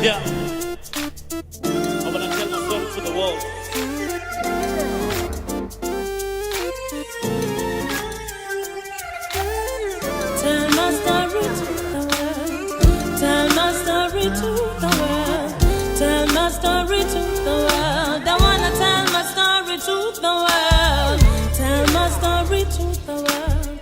Yeah. I wanna tell my story to the world. Tell my story to the world. Tell my story to the world. Tell my story to the world. I wanna tell my story to the world. Tell my story to the world.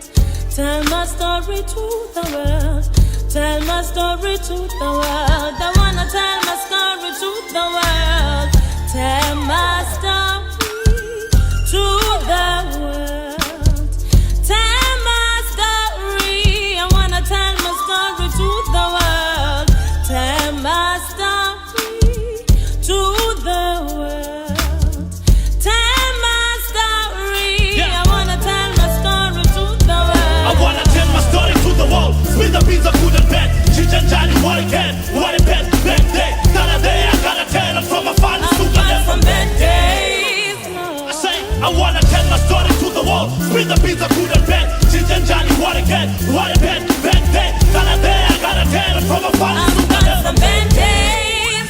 Tell my story to the world. Tell my story to the world. I wanna tell my story to the world. Tell my story to the world. Tell my story. I wanna tell my story to the world. Tell my story to the world. Tell my story. I wanna tell my story to the world. I wanna tell my story to the world. Spin the beats of good and bad. Chichanjani, what it can, what it bad, bad day. Gotta day, I gotta tell them from my father's to the left from bad days. I say, I wanna tell my story to the world. Spin the beats of good and bad. Chichanjani, what it can, what it bad, bad day. Gotta day, I gotta tell them from my father's to the left from bad days.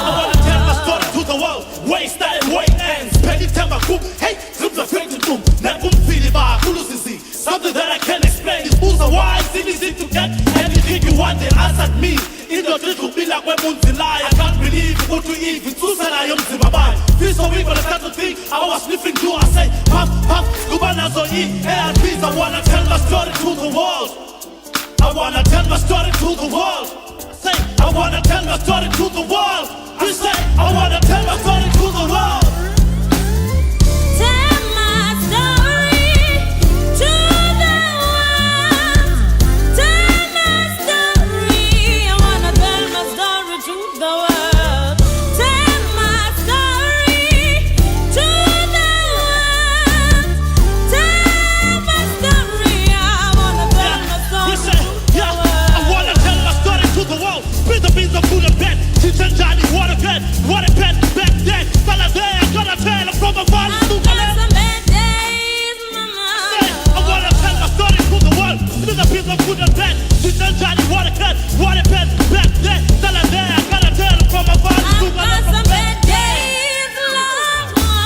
I wanna tell my story to the world. Way start and way ends. Penny tell my group, hey, comes a friend to boom. Nakum fili ba kulusi. Something that I can't explain. It's who's a wise, it's easy to get. Anything you want, they answered me. In the truth will be like when Munzi lie. I can't believe what to eat. It's too sad I am Zimbabwe. Feel so weak when I start to think. I was sniffing too. I say, puff, puff, Kubana so eat. Hey, please, I wanna tell my story to the world. I wanna tell my story to the world. I say, I wanna tell my story to the world. I say, I wanna tell my story to the world. Tell my story to the world. Tell my story. I wanna tell my story to the world. Tell my story to the world. Tell my story. I wanna tell my story Listen, to the yeah, world. I wanna tell my story to the world. Spin the beats of good and bad. Chichanjani, what a bad, back then. Fella there, I gotta tell them from my father's to the left. Some bad days, mama. I wanna tell my story to the world. Spin the beats of good and bad. Chichanjani, what a bad, back then. Fella there, I gotta tell them from my father's to the left. Some bad days,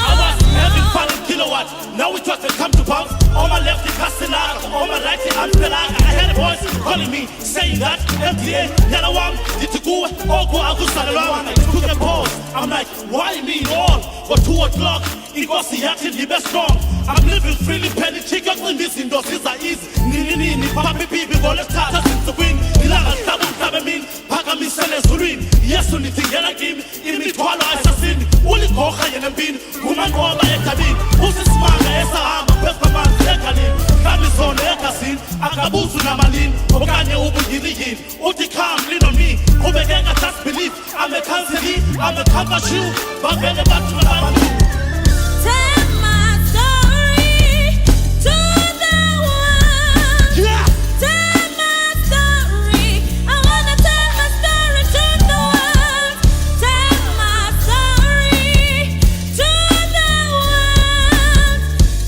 I was having fun in kilowatts. Now it was to come to bounce. On my left, the Castellana. On my right, the Ampelaga. I had a voice calling me, saying that MTA, Yanawam, Ditugu, Oko, Agusalawam. I took a pause. I'm like, why me all? But 2 o'clock, it was the action, the best strong. I'm living freely, penny chicken, when this indoors is easy. Nini, papi, people, all the starters in the wind. Ilaga, tabu, tabamin, Pagami, Selesurin. Yes, only thing that I give, in me, Twala, assassin. Uli Kocha, and Bin, woman, all my Ekabin. Who's this man, Esa, Pepperman, Ekalin, Kabison, Ekasin, Akabusu, Namalin, Okanya, Ubu, Yidin, Utikam, lean on me, Obega, just believe. I'm a counselor, I'm a cover shoe, but when the battle, tell my story to the world. yeah. Tell my story. I wanna tell my story to the world. Tell my story to the world.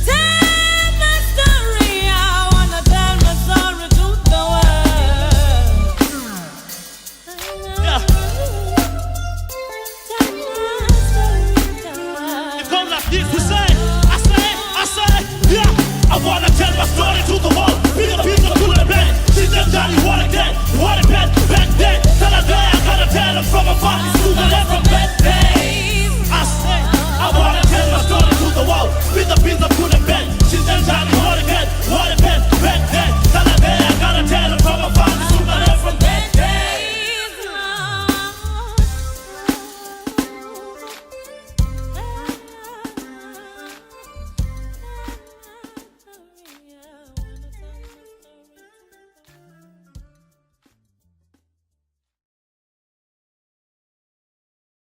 Tell my story. I wanna tell my story to the world. Yeah. Tell my story to the world. Come like this, we say, I say, yeah. I wanna tell my story to the world. Be the people to the bed. See them Johnny, what a day, what a bad, back then. Tell a day, I gotta tell them from a party to the left from bad days. I say, I wanna tell my story to the world. Be the people to the